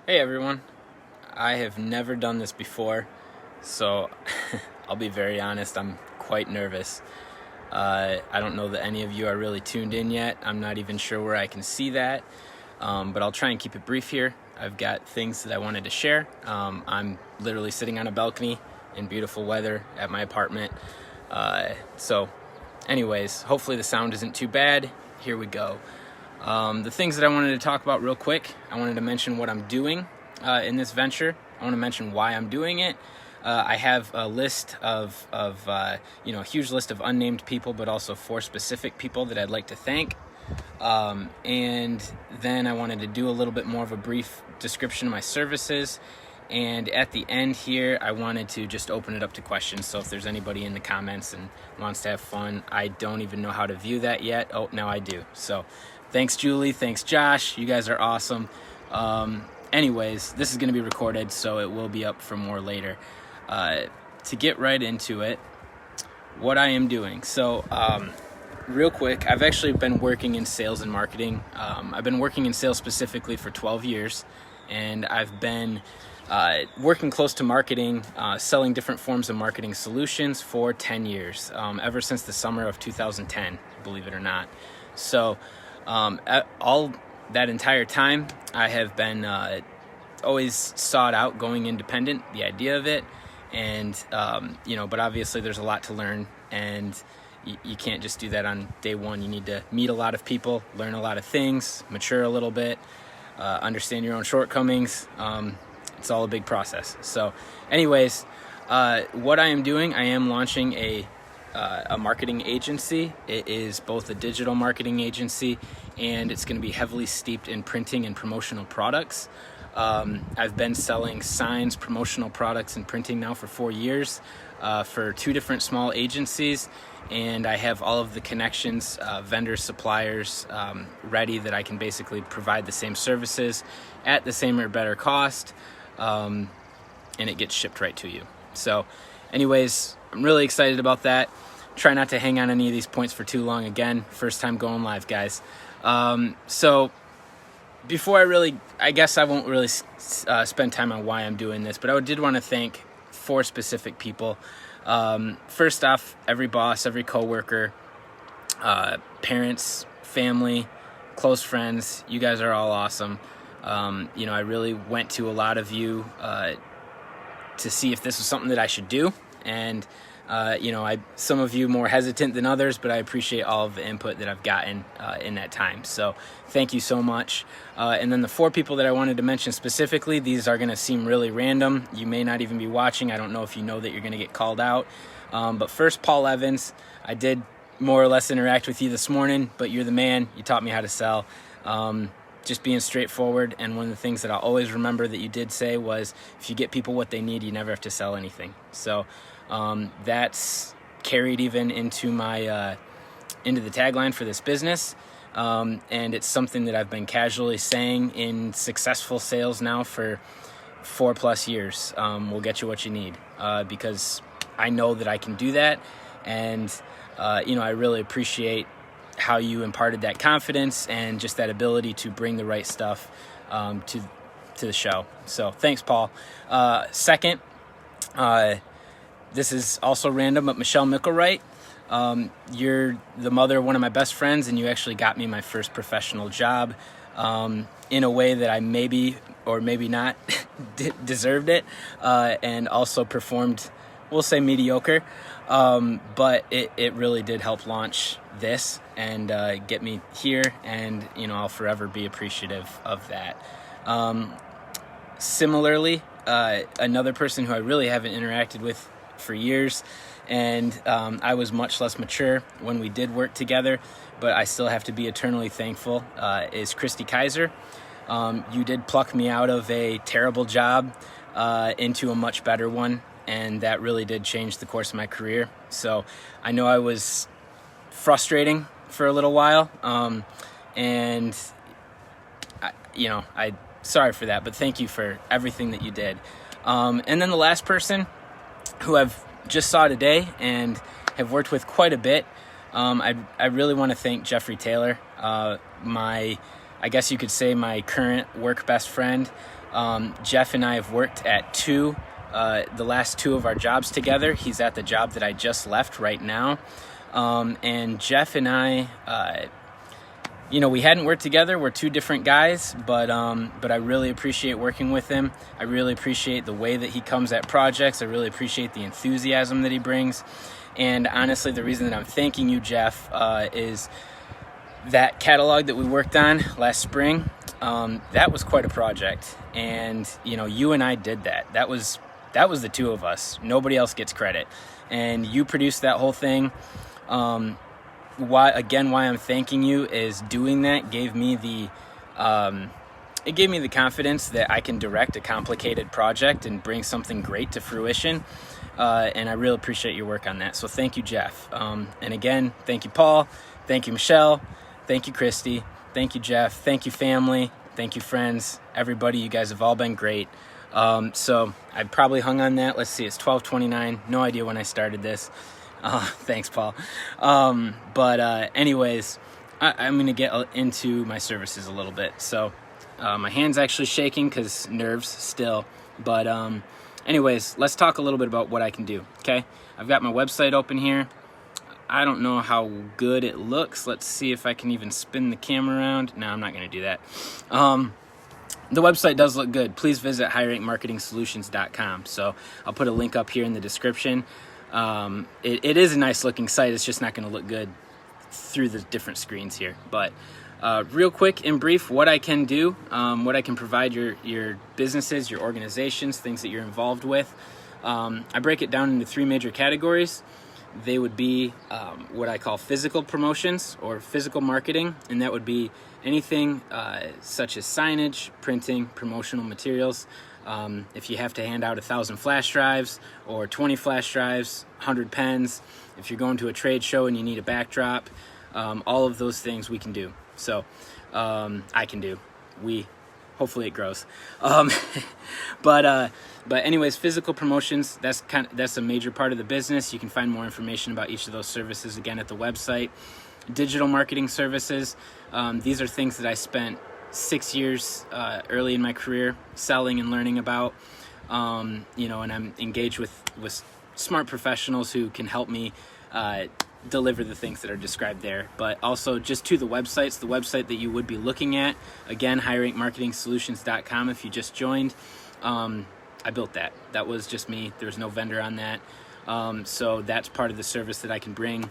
Hey everyone, I have never done this before, so I'll be very honest, I'm quite nervous. I don't know that any of you are really tuned in yet. I'm not even sure where I can see that, but I'll try and keep it brief here. I've got things that I wanted to share. I'm literally sitting on a balcony in beautiful weather at my apartment. So anyways, hopefully the sound isn't too bad. Here we go. The things that I wanted to talk about real quick, I wanted to mention what I'm doing in this venture. I want to mention why I'm doing it. I have a list of a huge list of unnamed people, but also 4 specific people that I'd like to thank. And then I wanted to do a little bit more of a brief description of my services. And at the end here, I wanted to just open it up to questions. So if there's anybody in the comments and wants to have fun, I don't even know how to view that yet. Oh, now I do. So thanks, Julie. Thanks, Josh. You guys are awesome. Anyways, this is going to be recorded, so it will be up for more later. To get right into it, what I am doing. So, real quick, I've actually been working in sales and marketing. I've been working in sales specifically for 12 years, and I've been working close to marketing, selling different forms of marketing solutions for 10 years, ever since the summer of 2010, believe it or not. So, all that entire time, I have been always sought out going independent, the idea of it, and but obviously there's a lot to learn, and you can't just do that on day one. You need to meet a lot of people, learn a lot of things, mature a little bit, understand your own shortcomings. It's all a big process. So anyways, what I am doing, I am launching a marketing agency. It is both a digital marketing agency, and it's going to be heavily steeped in printing and promotional products. I've been selling signs, promotional products, and printing now for 4 years for 2 different small agencies, and I have all of the connections, vendors, suppliers ready that I can basically provide the same services at the same or better cost, and it gets shipped right to you. So anyways, I'm really excited about that. Try not to hang on any of these points for too long. Again, first time going live, guys. So before I guess I won't really spend time on why I'm doing this, but I did want to thank 4 specific people. First off, every boss, every coworker, parents, family, close friends. You guys are all awesome. I really went to a lot of you to see if this was something that I should do, and some of you more hesitant than others, but I appreciate all of the input that I've gotten in that time. So thank you so much. And then the 4 people that I wanted to mention specifically, these are going to seem really random. You may not even be watching. I don't know if you know that you're going to get called out. But first, Paul Evans. I did more or less interact with you this morning, but you're the man. You taught me how to sell. Just being straightforward, and one of the things that I'll always remember that you did say was, if you get people what they need, you never have to sell anything. So that's carried even into my into the tagline for this business, and it's something that I've been casually saying in successful sales now for 4+ years. We'll get you what you need, because I know that I can do that, and I really appreciate how you imparted that confidence and just that ability to bring the right stuff to the show. So thanks, Paul. Second, this is also random, but Michelle Micklewright, you're the mother of one of my best friends, and you actually got me my first professional job in a way that I maybe or maybe not deserved it, and also performed, we'll say, mediocre. But it really did help launch this and get me here, and I'll forever be appreciative of that. Similarly, another person who I really haven't interacted with for years, and I was much less mature when we did work together, but I still have to be eternally thankful, is Christy Kaiser. You did pluck me out of a terrible job into a much better one, and that really did change the course of my career. So I know I was frustrating for a little while, and I sorry for that, but thank you for everything that you did. And then the last person who I've just saw today and have worked with quite a bit, I really want to thank Jeffrey Taylor, I guess you could say my current work best friend. Jeff and I have worked at the last two of our jobs together. He's at the job that I just left right now. And Jeff and I, we hadn't worked together. We're two different guys, but I really appreciate working with him. I really appreciate the way that he comes at projects. I really appreciate the enthusiasm that he brings. And honestly, the reason that I'm thanking you, Jeff, is that catalog that we worked on last spring. That was quite a project. And, you and I did that. That was the two of us. Nobody else gets credit. And you produced that whole thing. Why I'm thanking you is doing that gave me the confidence that I can direct a complicated project and bring something great to fruition. And I really appreciate your work on that. So thank you, Jeff. And again, thank you, Paul. Thank you, Michelle. Thank you, Christy. Thank you, Jeff. Thank you, family. Thank you, friends. Everybody, you guys have all been great. So I probably hung on that. Let's see, it's 12:29. No idea when I started this. Thanks, Paul. Anyways, I'm going to get into my services a little bit. So my hand's actually shaking because nerves still. But anyways, let's talk a little bit about what I can do, okay? I've got my website open here. I don't know how good it looks. Let's see if I can even spin the camera around. No, I'm not going to do that. The website does look good. Please visit highrankmarketingsolutions.com. So I'll put a link up here in the description. It is a nice looking site. It's just not going to look good through the different screens here. But real quick and brief, what I can do, what I can provide your businesses, your organizations, things that you're involved with. I break it down into three major categories. They would be what I call physical promotions or physical marketing, and that would be anything such as signage, printing, promotional materials. If you have to hand out 1,000 flash drives or 20 flash drives, 100 pens, if you're going to a trade show and you need a backdrop, all of those things we can do. So I can do. Hopefully it grows. But anyways, physical promotions, that's a major part of the business. You can find more information about each of those services again at the website. Digital marketing services, these are things that I spent 6 years early in my career selling and learning about, and I'm engaged with smart professionals who can help me deliver the things that are described there. But also just to the website that you would be looking at, again, highrankmarketingsolutions.com. If you just joined, I built that. That was just me. There was no vendor on that. So that's part of the service that I can bring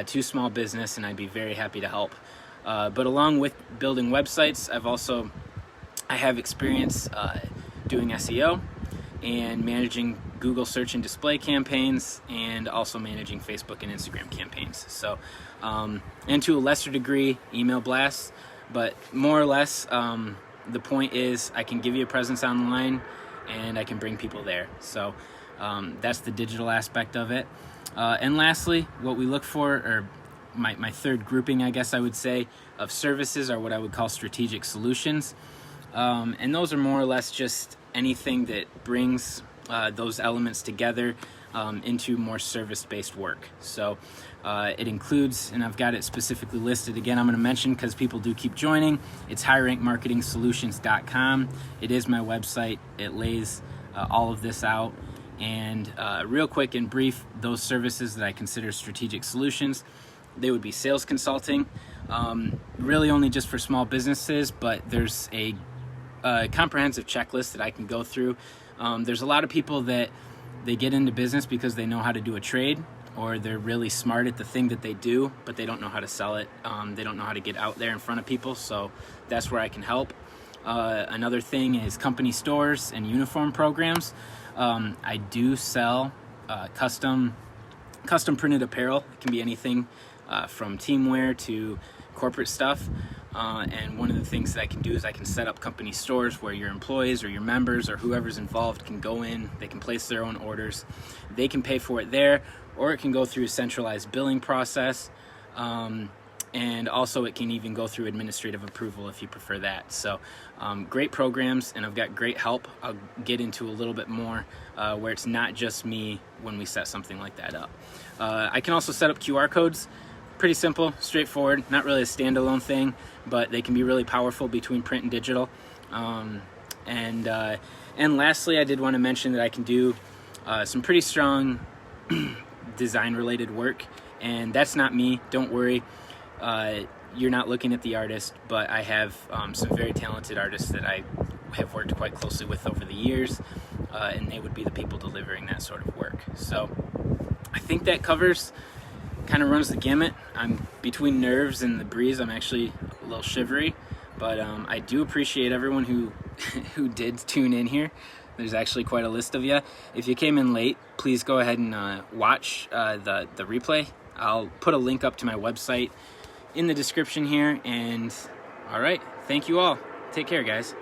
to small business, and I'd be very happy to help. But along with building websites, I have experience doing SEO and managing Google search and display campaigns, and also managing Facebook and Instagram campaigns. So, and to a lesser degree, email blasts, but more or less, the point is I can give you a presence online and I can bring people there. So that's the digital aspect of it. And lastly, what we look for, or my third grouping, I guess I would say, of services are what I would call strategic solutions. And those are more or less just anything that brings those elements together into more service-based work. So it includes, and I've got it specifically listed, again, I'm going to mention because people do keep joining, it's highrankmarketingsolutions.com. It is my website. It lays all of this out. And real quick and brief, those services that I consider strategic solutions, they would be sales consulting, really only just for small businesses, but there's a comprehensive checklist that I can go through. There's a lot of people that they get into business because they know how to do a trade, or they're really smart at the thing that they do, but they don't know how to sell it. They don't know how to get out there in front of people, so that's where I can help. Another thing is company stores and uniform programs. I do sell custom printed apparel. It can be anything from teamwear to corporate stuff. And one of the things that I can do is I can set up company stores where your employees or your members or whoever's involved can go in, they can place their own orders. They can pay for it there, or it can go through a centralized billing process. And also it can even go through administrative approval if you prefer that. So great programs, and I've got great help. I'll get into a little bit more where it's not just me when we set something like that up. I can also set up QR codes. Pretty simple, straightforward, not really a standalone thing, but they can be really powerful between print and digital. And lastly, I did want to mention that I can do some pretty strong design related work, and that's not me, don't worry. You're not looking at the artist, but I have some very talented artists that I have worked quite closely with over the years, and they would be the people delivering that sort of work. So I think that kind of runs the gamut. I'm between nerves and the breeze. I'm actually a little shivery, but I do appreciate everyone who who did tune in here. There's actually quite a list of you. If you came in late, please go ahead and watch the replay. I'll put a link up to my website in the description here. And all right, thank you all. Take care, guys.